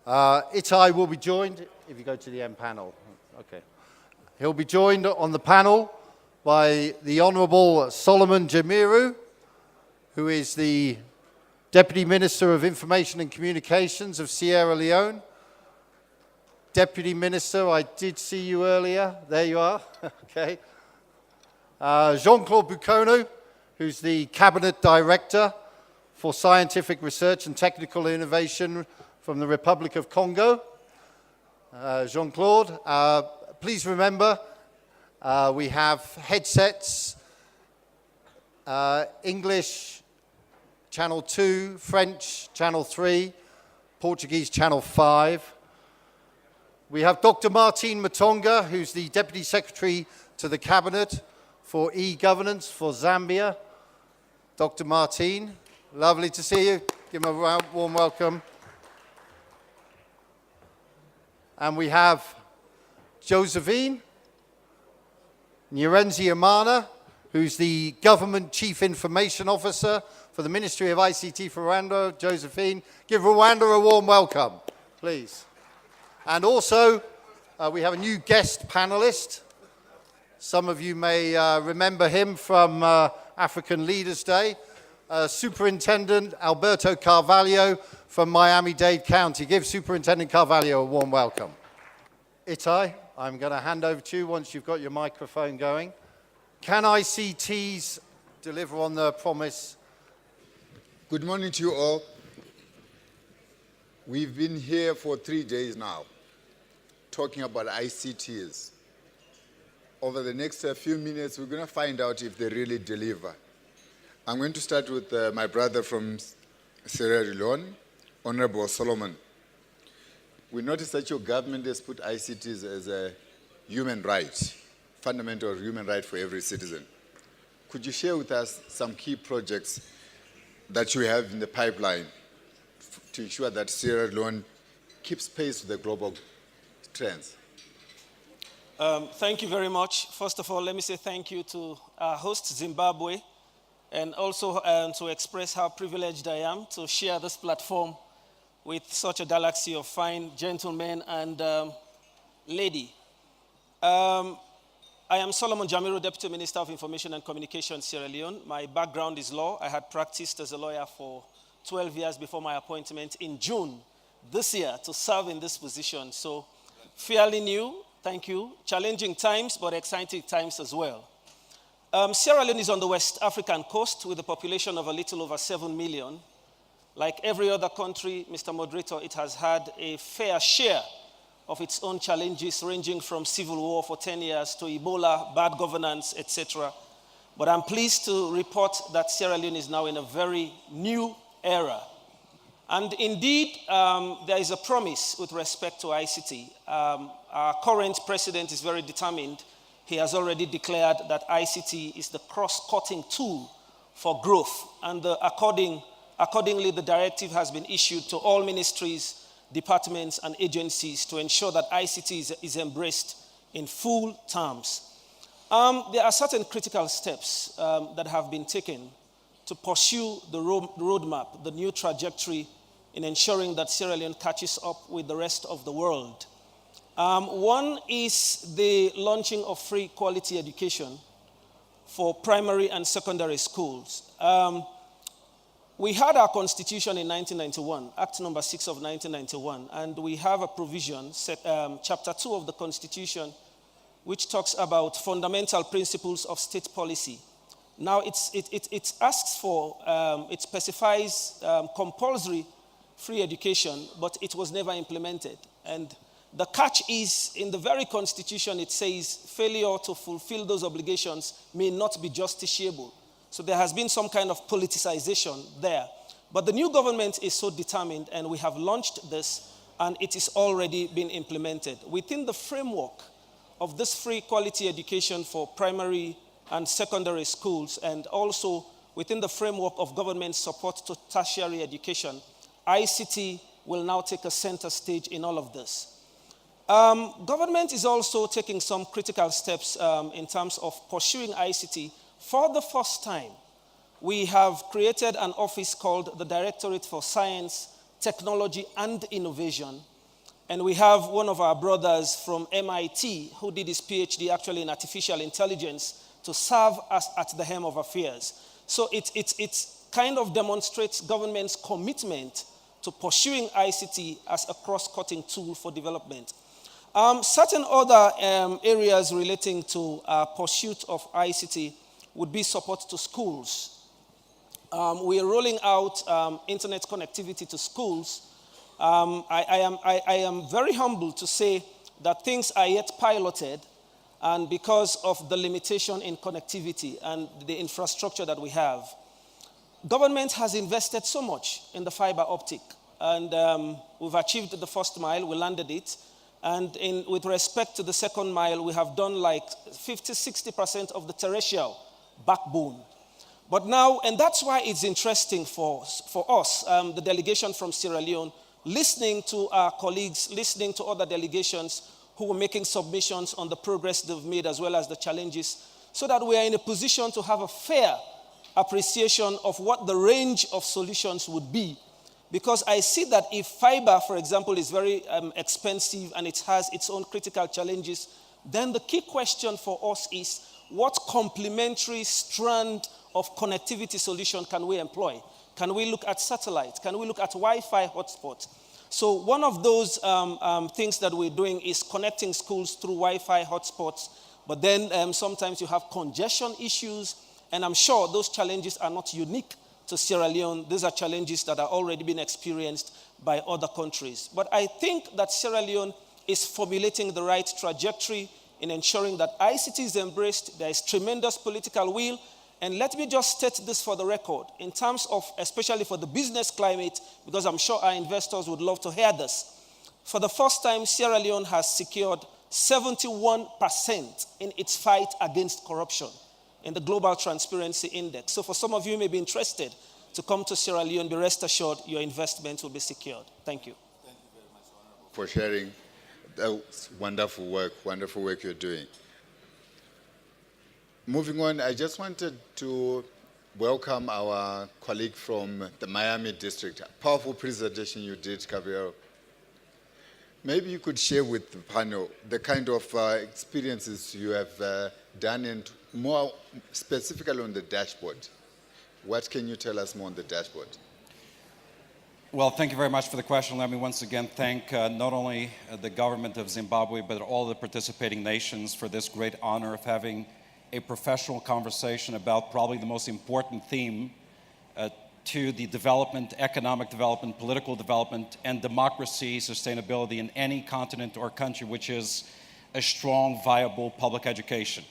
Itai will be joined, if you go to the end panel. Okay. He'll be joined on the panel by the Honourable Solomon Jamiru, who is the Deputy Minister of Information and Communications of Sierra Leone. Deputy Minister, I did see you earlier. There you are. Okay. Jean-Claude Boukono, who's the Cabinet Director for Scientific Research and Technical Innovation from the Republic of Congo. Jean-Claude, please remember, we have headsets, English Channel 2, French Channel 3, Portuguese Channel 5. We have Dr. Martine Mtonga, who's the Deputy Secretary to the Cabinet for e-governance for Zambia. Dr. Martine, lovely to see you. Give him a warm welcome. And we have Josephine, Nyiranzeyimana, who's the Government Chief Information Officer for the Ministry of ICT for Rwanda. Josephine, give Rwanda a warm welcome, please. And also, we have a new guest panelist. Some of you may remember him from African Leaders Day. Superintendent Alberto Carvalho from Miami-Dade County. Give Superintendent Carvalho a warm welcome. Itai, I'm going to hand over to you once you've got your microphone going. Can ICTs deliver on the promise? Good morning to you all. We've been here for 3 days now, talking about ICTs. Over the next few minutes, we're going to find out if they really deliver. I'm going to start with my brother from Sierra Leone, Honorable Solomon. We noticed that your government has put ICTs as a human right, fundamental human right for every citizen. Could you share with us some key projects that you have in the pipeline to ensure that Sierra Leone keeps pace with the global trends? Thank you very much. First of all, let me say thank you to our host, Zimbabwe, and also to express how privileged I am to share this platform with such a galaxy of fine gentlemen and lady. I am Solomon Jamiru, Deputy Minister of Information and Communication, Sierra Leone. My background is law. I had practiced as a lawyer for 12 years before my appointment in June this year to serve in this position. So fairly new, thank you. Challenging times, but exciting times as well. Sierra Leone is on the West African coast with a population of a little over 7 million. Like every other country, Mr. Moderator, it has had a fair share of its own challenges, ranging from civil war for 10 years to Ebola, bad governance, etc. But I'm pleased to report that Sierra Leone is now in a very new era. And indeed, there is a promise with respect to ICT. Our current president is very determined. He has already declared that ICT is the cross-cutting tool for growth. And accordingly, the directive has been issued to all ministries, departments, and agencies to ensure that ICT is embraced in full terms. There are certain critical steps that have been taken to pursue the roadmap, the new trajectory in ensuring that Sierra Leone catches up with the rest of the world. One is the launching of free quality education for primary and secondary schools. We had our constitution in 1991, Act number 6 of 1991, and we have a provision, chapter 2 of the constitution, which talks about fundamental principles of state policy. Now it asks for, it specifies compulsory free education, but it was never implemented. And the catch is, in the very constitution, it says failure to fulfill those obligations may not be justiciable. So there has been some kind of politicization there. But the new government is so determined, and we have launched this, and it is already been implemented. Within the framework of this free quality education for primary and secondary schools, and also within the framework of government support to tertiary education, ICT will now take a center stage in all of this. Government is also taking some critical steps in terms of pursuing ICT. For the first time, we have created an office called the Directorate for Science, Technology, and Innovation, And we have one of our brothers from MIT who did his PhD actually in artificial intelligence to serve us at the helm of affairs. So it kind of demonstrates government's commitment to pursuing ICT as a cross-cutting tool for development. Certain other areas relating to pursuit of ICT would be support to schools. We are rolling out internet connectivity to schools. I am very humbled to say that things are yet piloted, and because of the limitation in connectivity and the infrastructure that we have. Government has invested so much in the fiber optic, and we've achieved the first mile, we landed it, and with respect to the second mile, we have done like 50-60% of the terrestrial backbone. But now, and that's why it's interesting for us, the delegation from Sierra Leone, listening to our colleagues, listening to other delegations who were making submissions on the progress they've made as well as the challenges, so that we are in a position to have a fair appreciation of what the range of solutions would be. Because I see that if fiber, for example, is very expensive and it has its own critical challenges, then the key question for us is, what complementary strand of connectivity solution can we employ? Can we look at satellite? Can we look at Wi-Fi hotspots? So one of those things that we're doing is connecting schools through Wi-Fi hotspots, but then sometimes you have congestion issues, and I'm sure those challenges are not unique to Sierra Leone. These are challenges that are already being experienced by other countries. But I think that Sierra Leone is formulating the right trajectory in ensuring that ICT is embraced. There is tremendous political will. And let me just state this for the record, in terms of, especially for the business climate, because I'm sure our investors would love to hear this. For the first time, Sierra Leone has secured 71% in its fight against corruption in the Global Transparency Index. So for some of you who may be interested to come to Sierra Leone, be rest assured your investment will be secured. Thank you. Thank you very much, Honorable, for sharing that wonderful work you're doing. Moving on, I just wanted to welcome our colleague from the Miami district. Powerful presentation you did, Carvalho. Maybe you could share with the panel the kind of experiences you have done, and more specifically on the dashboard. What can you tell us more on the dashboard? Well, thank you very much for the question. Let me once again thank not only the government of Zimbabwe, but all the participating nations for this great honor of having a professional conversation about probably the most important theme to the development, economic development, political development, and democracy, sustainability in any continent or country, which is a strong, viable public education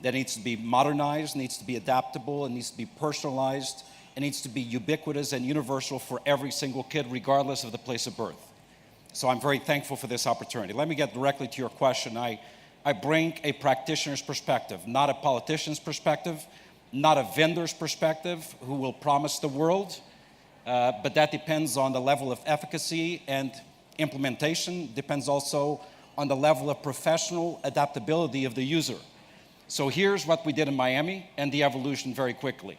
that needs to be modernized, needs to be adaptable, and needs to be personalized, and needs to be ubiquitous and universal for every single kid, regardless of the place of birth. So I'm very thankful for this opportunity. Let me get directly to your question. I bring a practitioner's perspective, not a politician's perspective, not a vendor's perspective who will promise the world, but that depends on the level of efficacy and implementation, depends also on the level of professional adaptability of the user. So here's what we did in Miami and the evolution very quickly.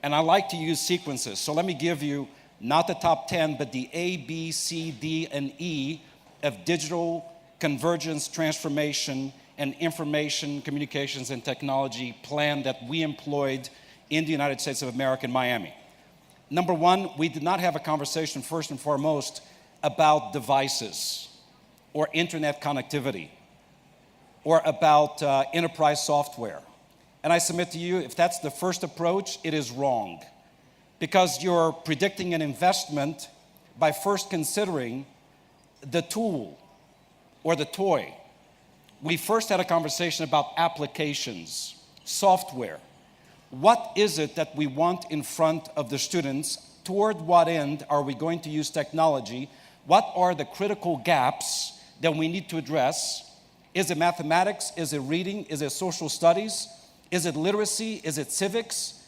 And I like to use sequences. So let me give you not the top 10, but the A, B, C, D, and E of digital convergence, transformation, and information, communications, and technology plan that we employed in the United States of America in Miami. Number one, we did not have a conversation first and foremost about devices or internet connectivity or about enterprise software. And I submit to you, if that's the first approach, it is wrong, because you're predicting an investment by first considering the tool or the toy. We first had a conversation about applications, software. What is it that we want in front of the students? Toward what end are we going to use technology? What are the critical gaps that we need to address? Is it mathematics? Is it reading? Is it social studies? Is it literacy? Is it civics?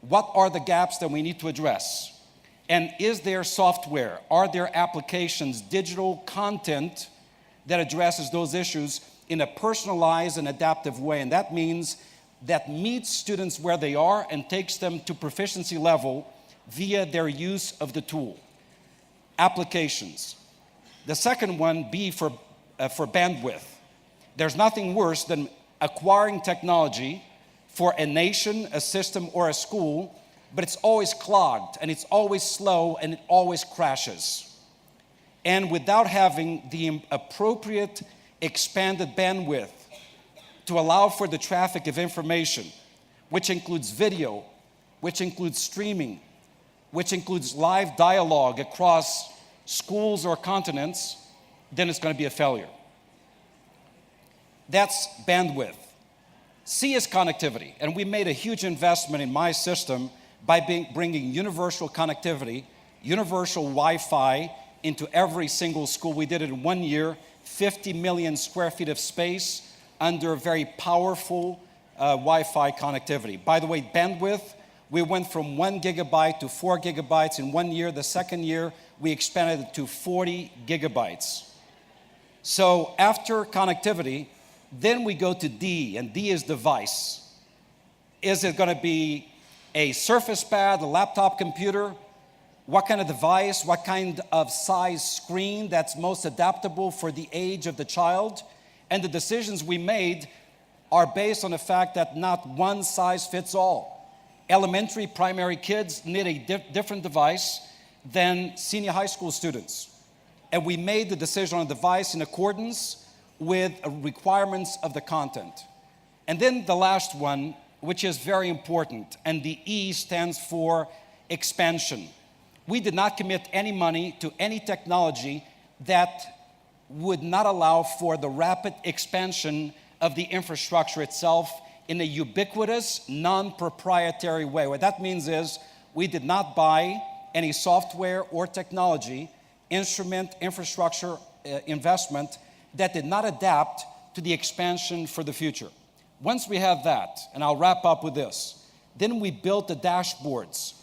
What are the gaps that we need to address? And is there software? Are there applications, digital content that addresses those issues in a personalized and adaptive way? And that means that meets students where they are and takes them to proficiency level via their use of the tool. Applications. The second one, B, for bandwidth. There's nothing worse than acquiring technology for a nation, a system, or a school, but it's always clogged, and it's always slow, and it always crashes. And without having the appropriate expanded bandwidth to allow for the traffic of information, which includes video, which includes streaming, which includes live dialogue across schools or continents, then it's going to be a failure. That's bandwidth. C is connectivity, and we made a huge investment in my system by bringing universal connectivity, universal Wi-Fi into every single school. We did it in 1 year, 50 million square feet of space under very powerful Wi-Fi connectivity. By the way, bandwidth, we went from 1 gigabyte to 4 gigabytes in 1 year. The second year, we expanded it to 40 gigabytes. So after connectivity, then we go to D, and D is device. Is it going to be a Surface Pad, a laptop computer? What kind of device, what kind of size screen that's most adaptable for the age of the child? And the decisions we made are based on the fact that not one size fits all. Elementary, primary kids need a different device than senior high school students. And we made the decision on a device in accordance with requirements of the content. And then the last one, which is very important, and the E stands for expansion. We did not commit any money to any technology that would not allow for the rapid expansion of the infrastructure itself in a ubiquitous, non-proprietary way. What that means is we did not buy any software or technology, instrument, infrastructure investment that did not adapt to the expansion for the future. Once we have that, and I'll wrap up with this, then we built the dashboards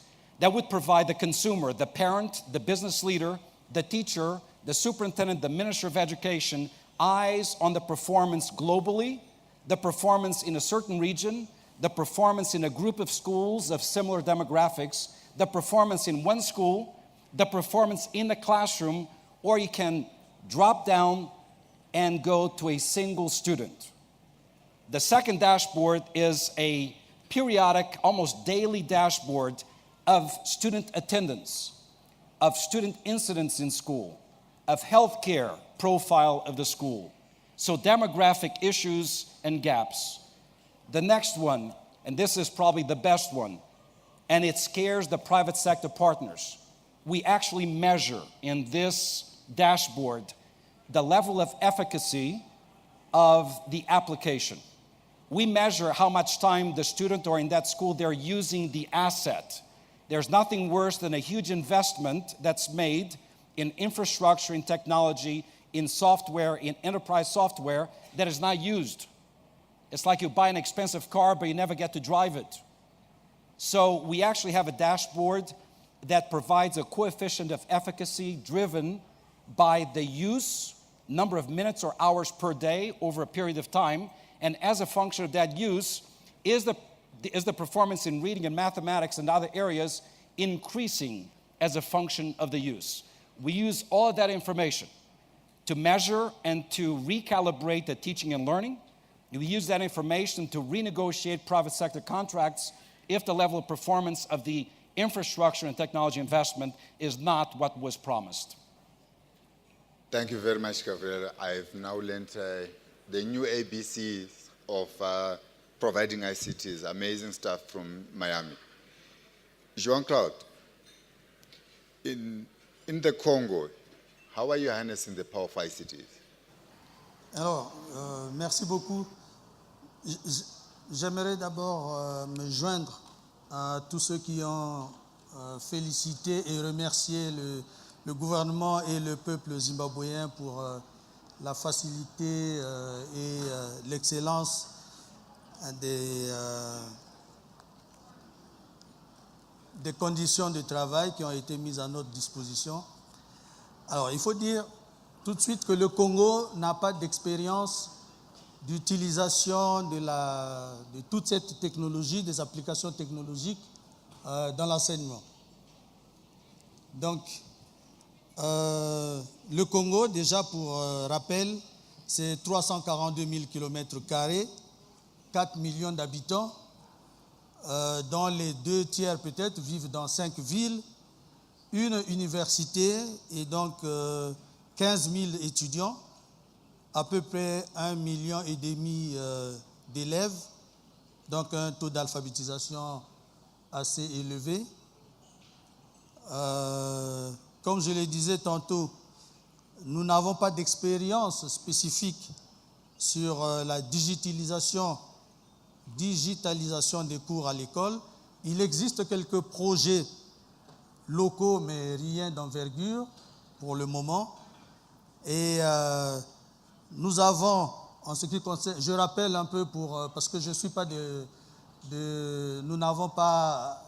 that would provide the consumer, the parent, the business leader, the teacher, the superintendent, the minister of education, eyes on the performance globally, the performance in a certain region, the performance in a group of schools of similar demographics, the performance in one school, the performance in the classroom, or you can drop down and go to a single student. The second dashboard is a periodic, almost daily dashboard of student attendance, of student incidents in school, of healthcare profile of the school. So demographic issues and gaps. The next one, and this is probably the best one, and it scares the private sector partners. We actually measure in this dashboard the level of efficacy of the application. We measure how much time the student or in that school they're using the asset. There's nothing worse than a huge investment that's made in infrastructure, in technology, in software, in enterprise software that is not used. It's like you buy an expensive car, but you never get to drive it. So we actually have a dashboard that provides a coefficient of efficacy driven by the use, number of minutes or hours per day over a period of time. And as a function of that use, is the performance in reading and mathematics and other areas increasing as a function of the use? We use all of that information to measure and to recalibrate the teaching and learning. We use that information to renegotiate private sector contracts if the level of performance of the infrastructure and technology investment is not what was promised. Thank you very much, Carvalho. I've now learned the new ABCs of providing ICTs. Amazing stuff from Miami. Jean-Claude, in the Congo, how are you harnessing the power of ICTs? Alors, merci beaucoup. J'aimerais d'abord me joindre à tous ceux qui ont félicité et remercié le gouvernement et le peuple zimbabwéen pour la facilité et l'excellence des conditions de travail qui ont été mises à notre disposition. Alors, il faut dire tout de suite que le Congo n'a pas d'expérience d'utilisation de toute cette technologie, des applications technologiques dans l'enseignement. Donc, Le Congo, déjà pour rappel, c'est 342 000 km², 4 millions d'habitants, dont les 2 tiers peut-être vivent dans 5 villes, une université et donc 15 000 étudiants, à peu près 1,5 million d'élèves, donc un taux d'alphabétisation assez élevé. Comme je le disais tantôt, nous n'avons pas d'expérience spécifique sur la digitalisation des cours à l'école. Il existe quelques projets locaux, mais rien d'envergure pour le moment. Et nous avons, en ce qui concerne, je rappelle un peu parce que je ne suis pas nous n'avons pas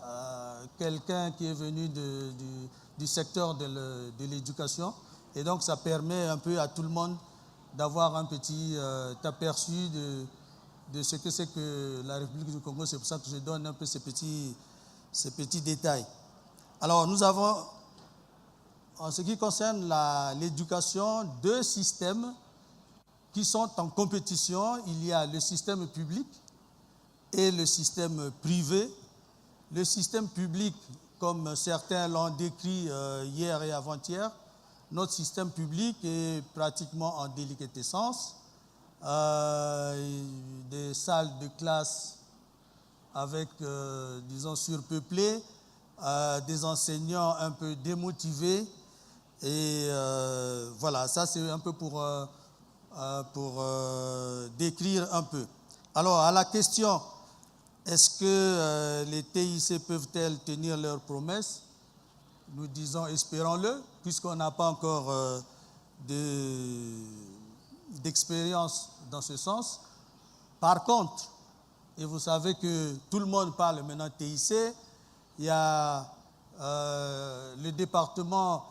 quelqu'un qui est venu du secteur de l'éducation, et donc ça permet un peu à tout le monde d'avoir un petit aperçu de ce que c'est que la République du Congo. C'est pour ça que je donne un peu ces petits détails. Alors nous avons, en ce qui concerne l'éducation, 2 systèmes qui sont en compétition. Il y a le système public et le système privé. Le système public, comme certains l'ont décrit hier et avant-hier, notre système public est pratiquement en déliquescence. Des salles de classe avec, disons, surpeuplées, des enseignants un peu démotivés. Et voilà, ça c'est un peu pour décrire un peu. Alors, à la question, est-ce que les TIC peuvent-elles tenir leurs promesses? Nous disons, espérons-le, puisqu'on n'a pas encore d'expérience dans ce sens. Par contre, et vous savez que tout le monde parle maintenant de TIC, il y a le département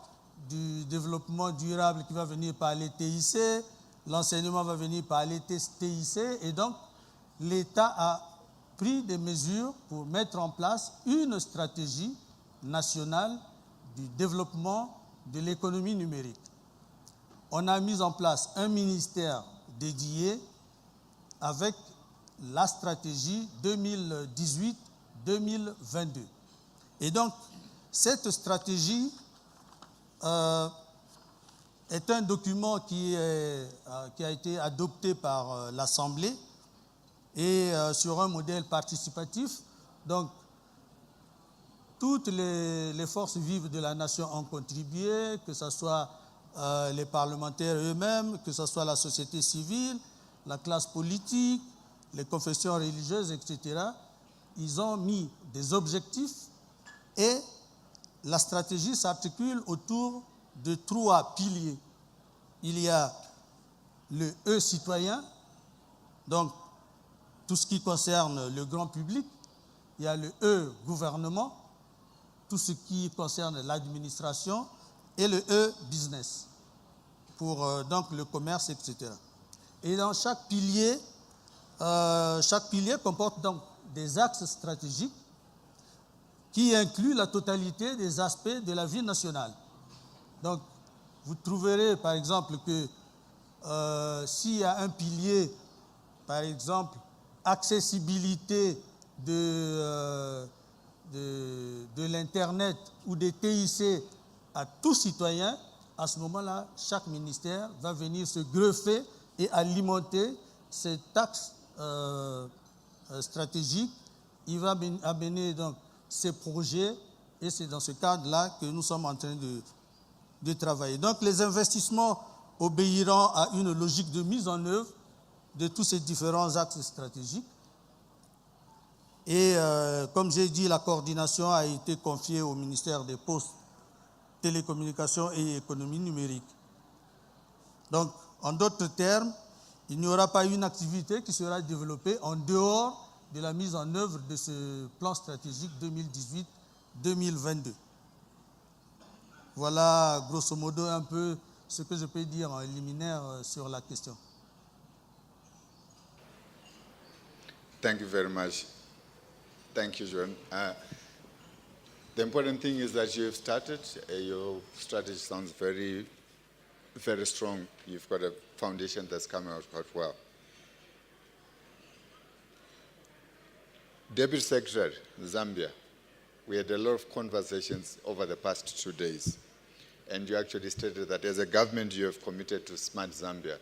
du développement durable qui va venir parler TIC, l'enseignement va venir parler TIC, et donc l'État a pris des mesures pour mettre en place une stratégie nationale du développement de l'économie numérique. On a mis en place un ministère dédié avec la stratégie 2018-2022. Et donc, cette stratégie est un document qui a été adopté par l'Assemblée et sur un modèle participatif. Donc, toutes les forces vives de la nation ont contribué, que ce soit les parlementaires eux-mêmes, que ce soit la société civile, la classe politique, les confessions religieuses, etc. Ils ont mis des objectifs et la stratégie s'articule autour de 3 piliers. Il y a le E-citoyen, donc tout ce qui concerne le grand public. Il y a le E-gouvernement, tout ce qui concerne l'administration, et le E-business, pour donc le commerce, etc. Et dans chaque pilier comporte donc des axes stratégiques qui incluent la totalité des aspects de la vie nationale. Donc, vous trouverez par exemple que s'il y a un pilier, par exemple, accessibilité de l'Internet ou des TIC à tout citoyen, à ce moment-là, chaque ministère va venir se greffer et alimenter cet axe stratégique. Il va amener donc ces projets et c'est dans ce cadre-là que nous sommes en train de travailler. Donc les investissements obéiront à une logique de mise en œuvre de tous ces différents axes stratégiques. Et comme j'ai dit, la coordination a été confiée au ministère des Postes, Télécommunications et Économie numérique. Donc, en d'autres termes, il n'y aura pas une activité qui sera développée en dehors de la mise en œuvre de ce plan stratégique 2018-2022. Voilà, grosso modo, un peu ce que je peux dire en liminaire sur la question. Thank you very much. Thank you, John. The important thing is that you've started. Your strategy sounds very, very strong. You've got a foundation that's coming out quite well. Deputy Secretary, Zambia, we had a lot of conversations over the past 2 days. And you actually stated that as a government, you have committed to Smart Zambia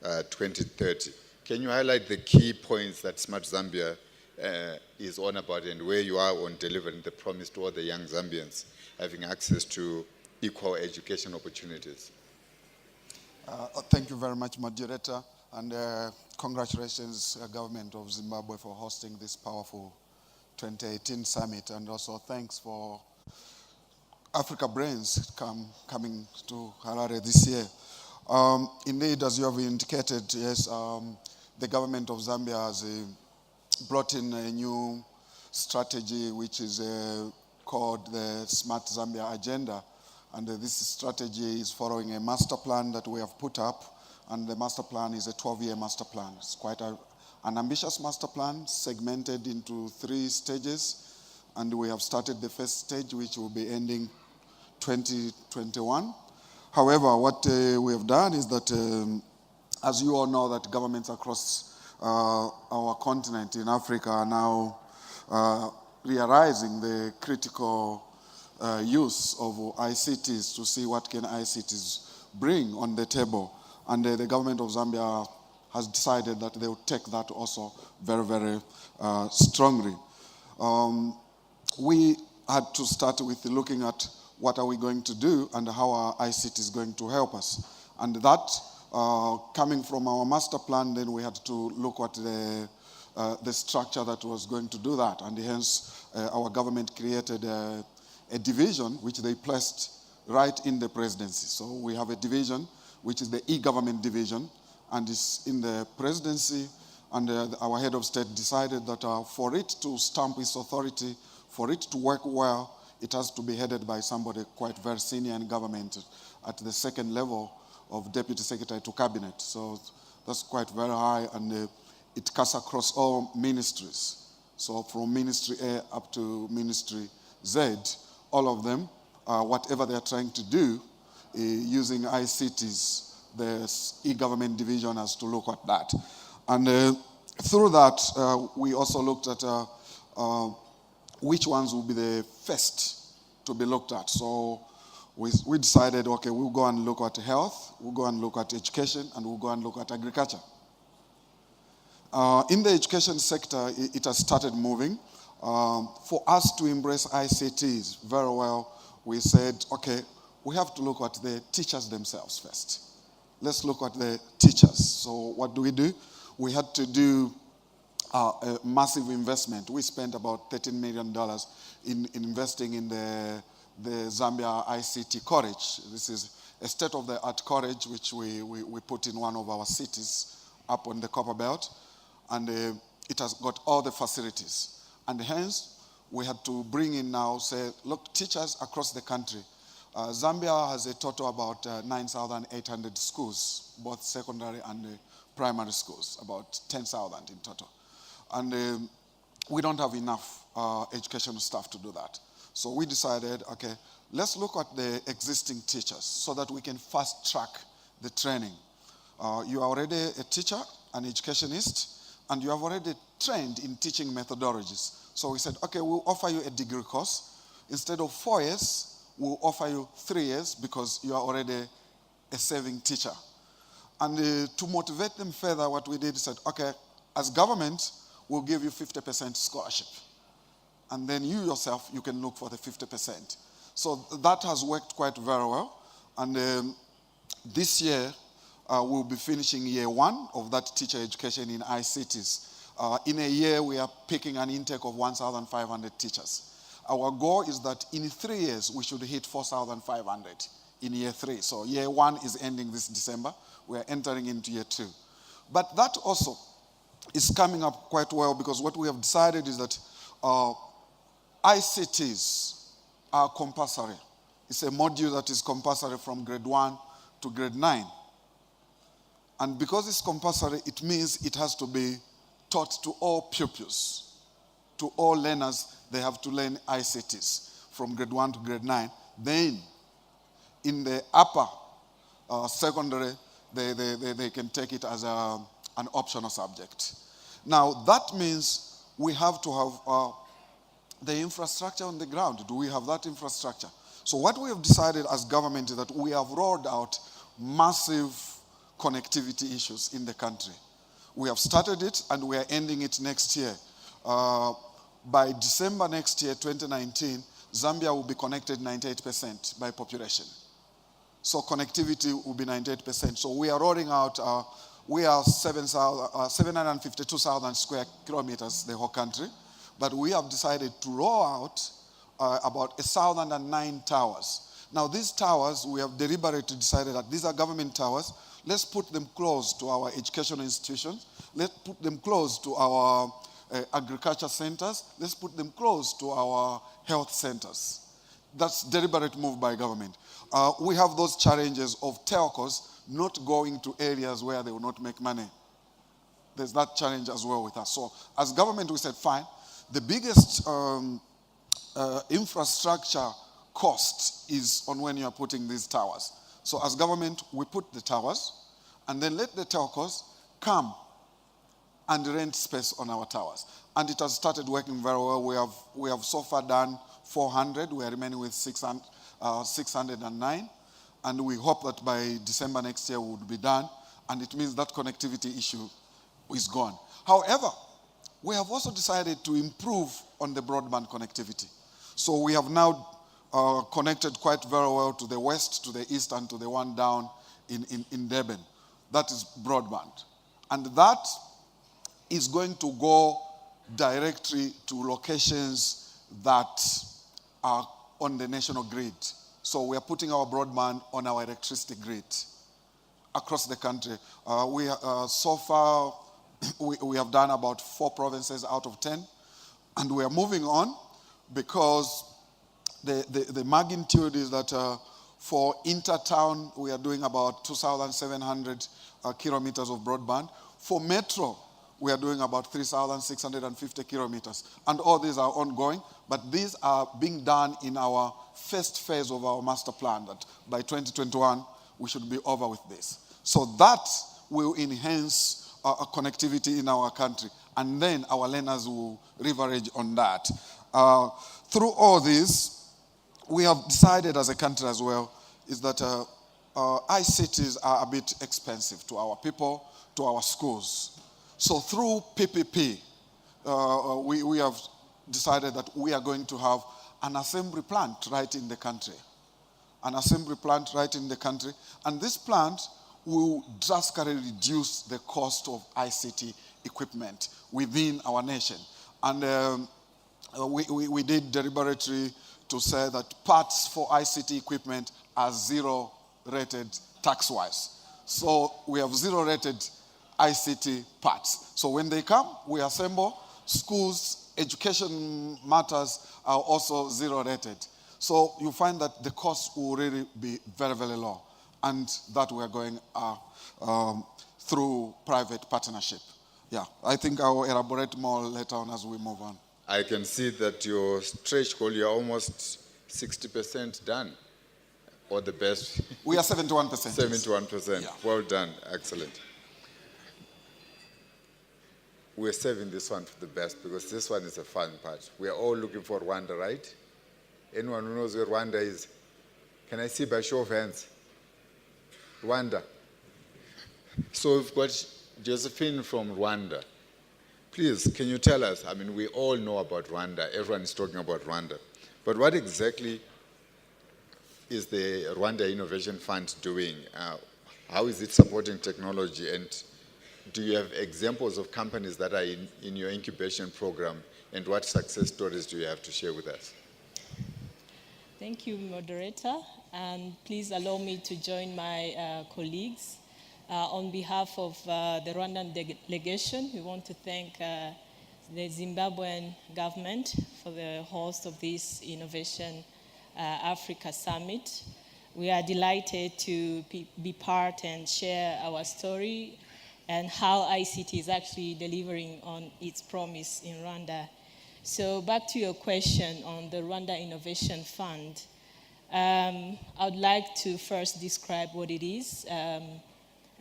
2030. Can you highlight the key points that Smart Zambia is on about and where you are on delivering the promise to all the young Zambians having access to equal education opportunities? Thank you very much, moderator, and congratulations, government of Zimbabwe, for hosting this powerful 2018 summit, and also thanks for Africa Brains coming to Harare this year. Indeed, as you have indicated, yes, the government of Zambia has brought in a new strategy which is called the Smart Zambia Agenda. And this strategy is following a master plan that we have put up. And the master plan is a 12-year master plan. It's quite an ambitious master plan, segmented into 3 stages. And we have started the first stage, which will be ending 2021. However, what we have done is that, as you all know, that governments across our continent in Africa are now realizing the critical use of ICTs to see what can ICTs bring on the table. And the government of Zambia has decided that they will take that also very, very strongly. We had to start with looking at what are we going to do and how our ICT is going to help us. And that, coming from our master plan, then we had to look at the structure that was going to do that. And hence, our government created a division which they placed right in the presidency. So we have a division which is the e-government division, and it's in the presidency, and our head of state decided that for it to stamp its authority, for it to work well, it has to be headed by somebody quite very senior in government at the second level of deputy secretary to cabinet. So that's quite very high, and it cuts across all ministries. So from Ministry A up to Ministry Z, all of them, whatever they're trying to do, using ICTs, the e-government division has to look at that. And through that, we also looked at which ones will be the first to be looked at. So we decided, okay, we'll go and look at health, we'll go and look at education, and we'll go and look at agriculture. In the education sector, it has started moving. For us to embrace ICTs very well, we said, okay, we have to look at the teachers themselves first. Let's look at the teachers. So what do? We had to do a massive investment. We spent about $13 million in investing in the Zambia ICT College. This is a state-of-the-art college which we put in one of our cities up on the Copper Belt. And it has got all the facilities. And hence, we had to bring in now, say, look, teachers across the country. Zambia has a total about 9,800 schools, both secondary and primary schools, about 10,000 in total. And we don't have enough educational staff to do that. So we decided, okay, let's look at the existing teachers so that we can fast track the training. You are already a teacher, an educationist, and you have already trained in teaching methodologies. So we said, okay, we'll offer you a degree course. Instead of 4 years, we'll offer you 3 years because you are already a serving teacher. And to motivate them further, what we did is said, okay, as government, we'll give you 50% scholarship. And then you yourself, you can look for the 50%. So that has worked quite very well. And this year, we'll be finishing year 1 of that teacher education in ICTs. In a year, we are picking an intake of 1,500 teachers. Our goal is that in 3 years, we should hit 4,500 in year 3. So year 1 is ending this December. We are entering into year 2. But that also is coming up quite well because what we have decided is that ICTs are compulsory. It's a module that is compulsory from grade 1 to grade 9. And because it's compulsory, it means it has to be taught to all pupils, to all learners. They have to learn ICTs. from grade 1 to grade 9. Then, in the upper secondary, they can take it as an optional subject. Now, that means we have to have the infrastructure on the ground. Do we have that infrastructure? So what we have decided as government is that we have rolled out massive connectivity issues in the country. We have started it and we are ending it next year. By December next year, 2019, Zambia will be connected 98% by population. So connectivity will be 98%. So we are rolling out, we are 752,000 square kilometers, the whole country. But we have decided to roll out about 1,009 towers. Now these towers, we have deliberately decided that these are government towers. Let's put them close to our educational institutions. Let's put them close to our agriculture centers. Let's put them close to our health centers. That's deliberate move by government. We have those challenges of telcos not going to areas where they will not make money. There's that challenge as well with us. So as government, we said, fine. The biggest infrastructure cost is on when you are putting these towers. So as government, we put the towers and then let the telcos come and rent space on our towers. And it has started working very well. We have so far done 400. We are remaining with 609. And we hope that by December next year we would be done. And it means that connectivity issue is gone. However, we have also decided to improve on the broadband connectivity. So we have now connected quite very well to the west, to the east, and to the one down in Durban. That is broadband. And that is going to go directly to locations that are on the national grid. So we are putting our broadband on our electricity grid across the country. So far, we have done about 4 provinces out of 10. And we are moving on because the magnitude is that for intertown, we are doing about 2,700 kilometers of broadband. For metro, we are doing about 3,650 kilometers. And all these are ongoing, but these are being done in our first phase of our master plan, that by 2021, we should be over with this. So that will enhance connectivity in our country. And then our learners will leverage on that. Through all this, we have decided as a country as well, is that ICTs are a bit expensive to our people, to our schools. So through PPP, we have decided that we are going to have an assembly plant right in the country. An assembly plant right in the country. And this plant will drastically reduce the cost of ICT equipment within our nation. And we did deliberately to say that parts for ICT equipment are zero rated tax-wise. So we have zero rated ICT parts. So when they come, we assemble. Schools, education matters are also zero rated. So you find that the cost will really be very, very low. And that we are going through private partnership. Yeah, I think I will elaborate more later on as we move on. I can see that your stretch goal, you're almost 60% done, or the best. We are 71%. 71%. Yeah. Well done. Excellent. We're saving this one for the best because this one is a fun part. We are all looking for Rwanda, right? Anyone who knows where Rwanda is? Can I see by show of hands? Rwanda. So we've got Josephine from Rwanda. Please, can you tell us, I mean, we all know about Rwanda. Everyone is talking about Rwanda. But what exactly is the Rwanda Innovation Fund doing? How is it supporting technology? And do you have examples of companies that are in your incubation program? And what success stories do you have to share with us? Thank you, moderator. And please allow me to join my colleagues. On behalf of the Rwandan delegation, we want to thank the Zimbabwean government for the host of this Innovation Africa Summit. We are delighted to be part and share our story and how ICT is actually delivering on its promise in Rwanda. So back to your question on the Rwanda Innovation Fund. I would like to first describe what it is, and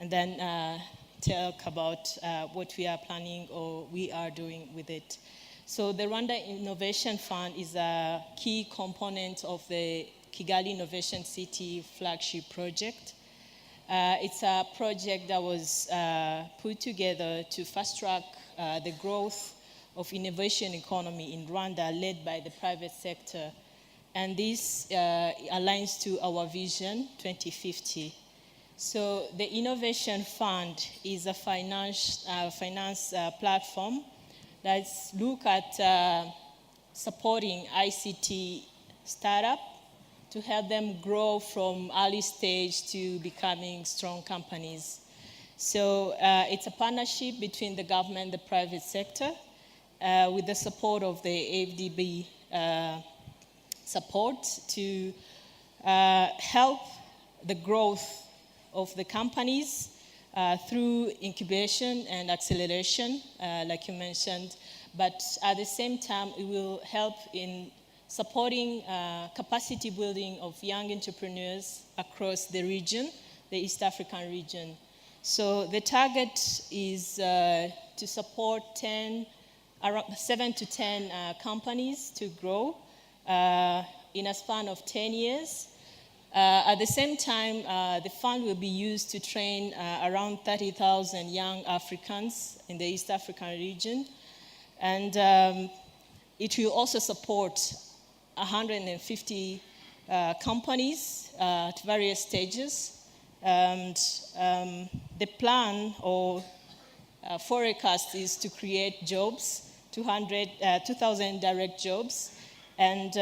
then talk about what we are planning or we are doing with it. So the Rwanda Innovation Fund is a key component of the Kigali Innovation City flagship project. It's a project that was put together to fast-track the growth of innovation economy in Rwanda, led by the private sector. And this aligns to our vision 2050. So the Innovation Fund is a finance platform that looks at supporting ICT startup to help them grow from early stage to becoming strong companies. So it's a partnership between the government and the private sector with the support of the AFDB support to help the growth of the companies through incubation and acceleration, like you mentioned. But at the same time, it will help in supporting capacity building of young entrepreneurs across the region, the East African region. So the target is to support 7 to 10 companies to grow in a span of 10 years. At the same time, the fund will be used to train around 30,000 young Africans in the East African region. And it will also support 150 companies at various stages. And the plan or forecast is to create jobs, 2,000 direct jobs, and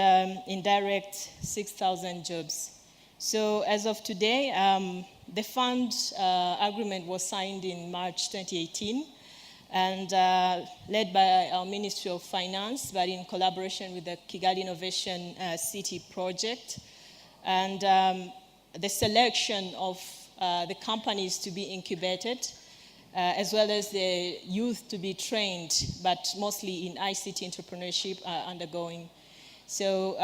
indirect 6,000 jobs. So as of today, the fund agreement was signed in March 2018 and led by our Ministry of Finance, but in collaboration with the Kigali Innovation City project. And the selection of the companies to be incubated, as well as the youth to be trained, but mostly in ICT entrepreneurship are undergoing. So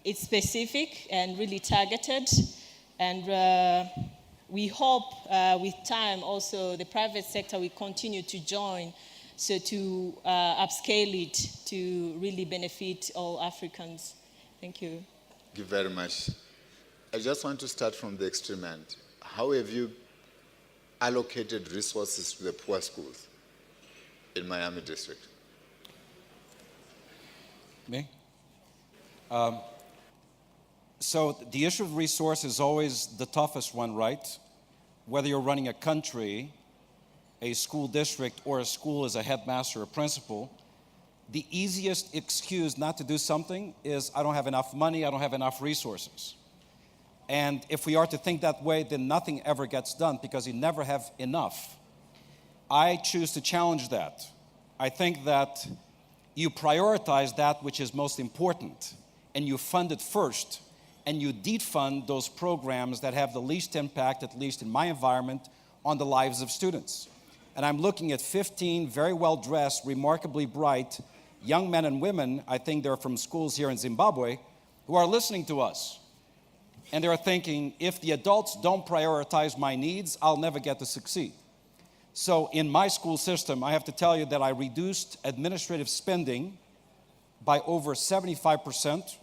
it's specific and really targeted, and we hope with time also the private sector will continue to join, so to upscale it to really benefit all Africans. Thank you. Thank you very much. I just want to start from the extreme end. How have you allocated resources to the poor schools in Miami District? Me? So the issue of resource is always the toughest one, right? Whether you're running a country, a school district, or a school as a headmaster or principal, the easiest excuse not to do something is I don't have enough money, I don't have enough resources. And if we are to think that way, then nothing ever gets done because you never have enough. I choose to challenge that. I think that you prioritize that which is most important, and you fund it first, and you defund those programs that have the least impact, at least in my environment, on the lives of students. And I'm looking at 15 very well-dressed, remarkably bright young men and women, I think they're from schools here in Zimbabwe, who are listening to us. And they're thinking, if the adults don't prioritize my needs, I'll never get to succeed. So in my school system, I have to tell you that I reduced administrative spending by over 75%.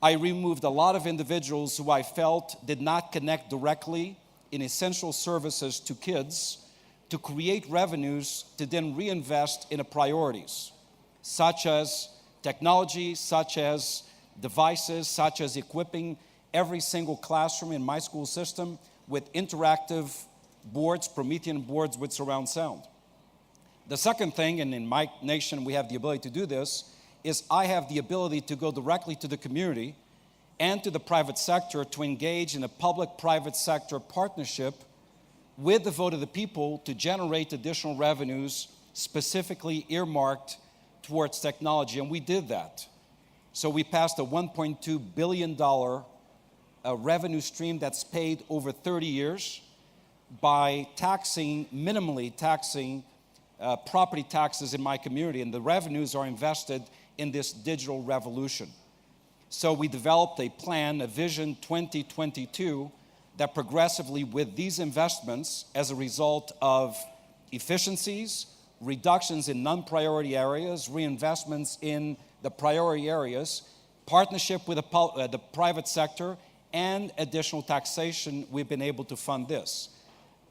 I removed a lot of individuals who I felt did not connect directly in essential services to kids to create revenues to then reinvest in priorities, such as technology, such as devices, such as equipping every single classroom in my school system with interactive boards, Promethean boards with surround sound. The second thing, and in my nation we have the ability to do this, is I have the ability to go directly to the community and to the private sector to engage in a public-private sector partnership with the vote of the people to generate additional revenues specifically earmarked towards technology, and we did that. So we passed a $1.2 billion revenue stream that's paid over 30 years by minimally taxing property taxes in my community, and the revenues are invested in this digital revolution. So we developed a plan, a Vision 2022, that progressively, with these investments, as a result of efficiencies, reductions in non-priority areas, reinvestments in the priority areas, partnership with the private sector, and additional taxation, we've been able to fund this.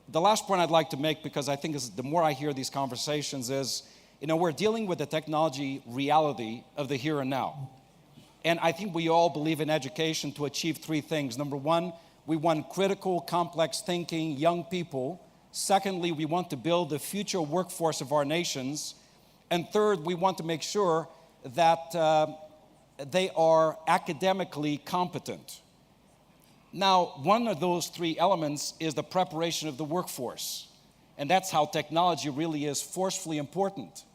The last point I'd like to make, because I think the more I hear these conversations, is, we're dealing with the technology reality of the here and now. And I think we all believe in education to achieve three things. Number one, we want critical, complex thinking young people. Secondly, we want to build the future workforce of our nations. And third, we want to make sure that they are academically competent. Now, one of those three elements is the preparation of the workforce. And that's how technology really is forcefully important.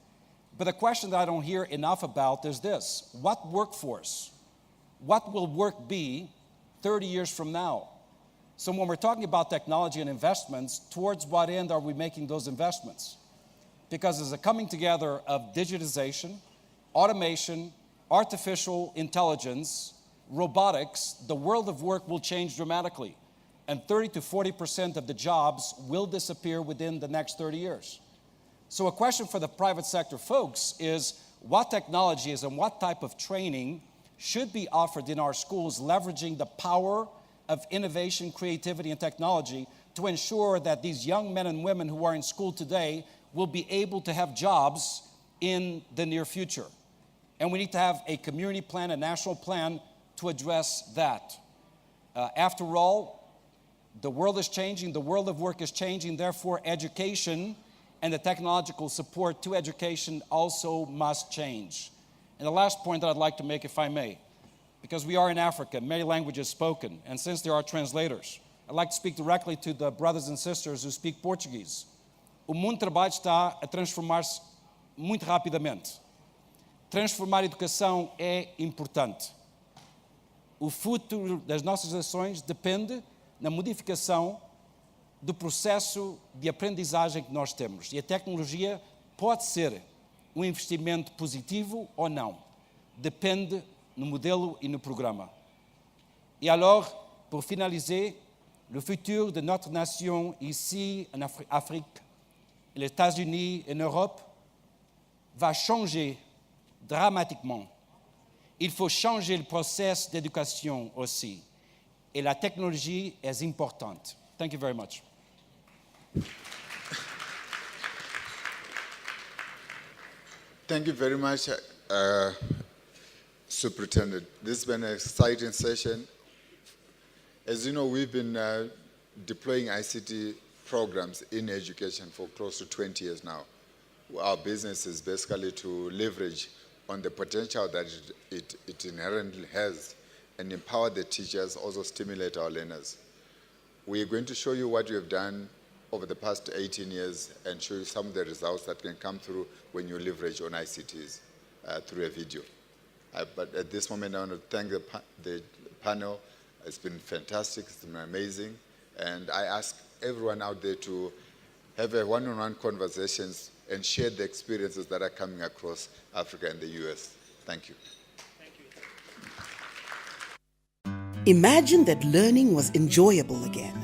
But the question that I don't hear enough about is this: what workforce? What will work be 30 years from now? So when we're talking about technology and investments, towards what end are we making those investments? Because there's a coming together of digitization, automation, artificial intelligence, robotics. The world of work will change dramatically, and 30 to 40% of the jobs will disappear within the next 30 years. So a question for the private sector folks is, what technologies and what type of training should be offered in our schools, leveraging the power of innovation, creativity, and technology to ensure that these young men and women who are in school today will be able to have jobs in the near future. And we need to have a community plan, a national plan to address that. After all, the world is changing, the world of work is changing, therefore education and the technological support to education also must change. And the last point that I'd like to make, if I may, because we are in Africa, many languages spoken, and since there are translators, I'd like to speak directly to the brothers and sisters who speak Portuguese. O mundo de trabalho está a transformar-se muito rapidamente. Transformar a educação é importante. O futuro das nossas ações depende na modificação do processo de aprendizagem que nós temos. E a tecnologia pode ser um investimento positivo ou não. Depende no modelo et no programme. Et alors, pour finaliser, le futur de notre nation ici en Afrique, les États-Unis et l'Europe va changer dramatiquement. Il faut changer le processus d'éducation aussi. Et la technologie est importante. Thank you very much. Thank you very much, Superintendent. This has been an exciting session. As you know, we've been deploying ICT programs in education for close to 20 years now. Our business is basically to leverage on the potential that it inherently has and empower the teachers, also stimulate our learners. We are going to show you what we have done over the past 18 years and show you some of the results that can come through when you leverage on ICTs through a video. But at this moment, I want to thank the panel. It's been fantastic, it's been amazing. And I ask everyone out there to have a one-on-one conversations and share the experiences that are coming across Africa and the US. Thank you. Imagine that learning was enjoyable again,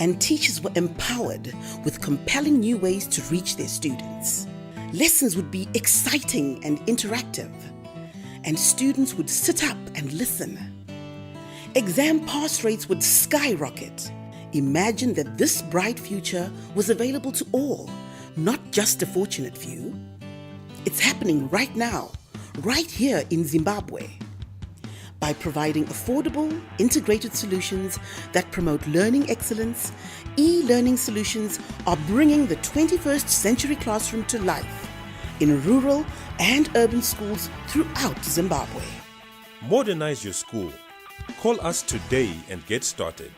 and teachers were empowered with compelling new ways to reach their students. Lessons would be exciting and interactive, and students would sit up and listen. Exam pass rates would skyrocket. Imagine that this bright future was available to all, not just a fortunate few. It's happening right now, right here in Zimbabwe. By providing affordable, integrated solutions that promote learning excellence, e-learning solutions are bringing the 21st century classroom to life in rural and urban schools throughout Zimbabwe. Modernize your school. Call us today and get started.